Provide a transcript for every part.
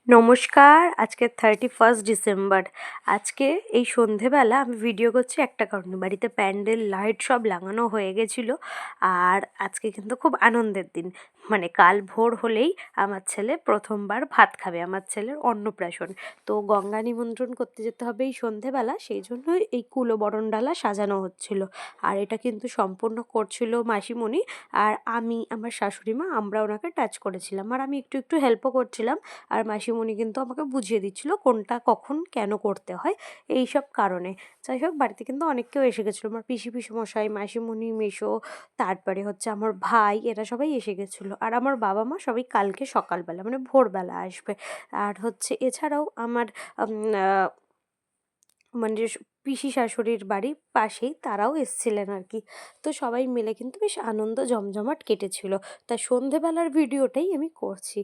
নমস্কার। আজকে 31 ডিসেম্বর। আজকে এই সন্ধেবেলা আমি ভিডিও করছি একটা কারণে, বাড়িতে প্যান্ডেল লাইট সব লাগানো হয়ে গেছিলো। আর আজকে কিন্তু খুব আনন্দের দিন, মানে কাল ভোর হলেই আমার ছেলে প্রথমবার ভাত খাবে, আমার ছেলের অন্নপ্রাশন। তো গঙ্গা নিমন্ত্রণ করতে যেতে হবে এই সন্ধেবেলা, সেই জন্য এই কুলো বরণডালা সাজানো হচ্ছিল। আর এটা কিন্তু সম্পূর্ণ করছিল মাসিমণি, আর আমি, আমার শাশুড়ি মা, আমরা ওনাকে টাচ করেছিলাম, আর আমি একটু একটু হেল্পও করছিলাম। আর মাসিমণি কিন্তু আমাকে বুঝিয়ে দিচ্ছিল কোনটা কখন কেন করতে হয়, এই সব কারণে। যাই হোক, বাড়িতে কিন্তু অনেক কেউ এসে গেছিলো, আমার পিসিমশাই, মাসিমণি, মেসো, তারপরে হচ্ছে আমার ভাই, এরা সবাই এসে গেছিলো। আর আমার বাবা মা সবাই কালকে সকালবেলা, মানে ভোরবেলা আসবে। আর হচ্ছে এছাড়াও আমার মানে পিসি শাশুড়ির বাড়ির পাশেই তারাও এসছিলেন আর কি। তো সবাই মিলে কিন্তু বেশ আনন্দ জমজমাট কেটেছিল। তা সন্ধেবেলার ভিডিওটাই আমি করছি।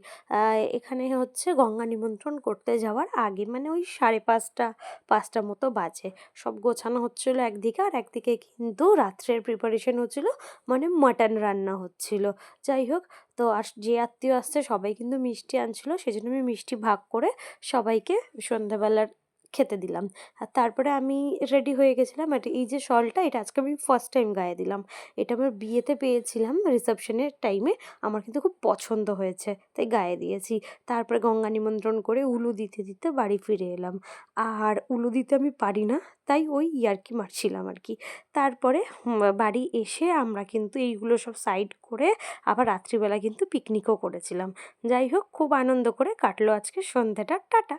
এখানে হচ্ছে গঙ্গা নিমন্ত্রণ করতে যাওয়ার আগে, মানে ওই 5:30 5টা মতো বাজে। সব গোছানো হচ্ছিল একদিকে, আর একদিকে কিন্তু রাত্রের প্রিপারেশন হচ্ছিল, মানে মাটন রান্না হচ্ছিল। যাই হোক, তো আর যে আত্মীয় আসছে সবাই কিন্তু মিষ্টি আনছিল, সেজন্য আমি মিষ্টি ভাগ করে সবাইকে সন্ধ্যাবেলার খেতে দিলাম। আর তারপরে আমি রেডি হয়ে গেছিলাম। আর এই যে শলটা, এটা আজকে আমি ফার্স্ট টাইম গায়ে দিলাম। এটা আমার বিয়েতে পেয়েছিলাম রিসেপশনের টাইমে, আমার কিন্তু খুব পছন্দ হয়েছে, তাই গায়ে দিয়েছি। তারপরে গঙ্গা নিমন্ত্রণ করে উলু দিতে দিতে বাড়ি ফিরে এলাম। আর উলু দিতে আমি পারি না, তাই ওই ইয়ার্কি মারছিলাম আর কি। তারপরে বাড়ি এসে আমরা কিন্তু এইগুলো সব সাইড করে আবার রাত্রিবেলা কিন্তু পিকনিকও করেছিলাম। যাই হোক, খুব আনন্দ করে কাটলো আজকে সন্ধ্যাটা। টাটা।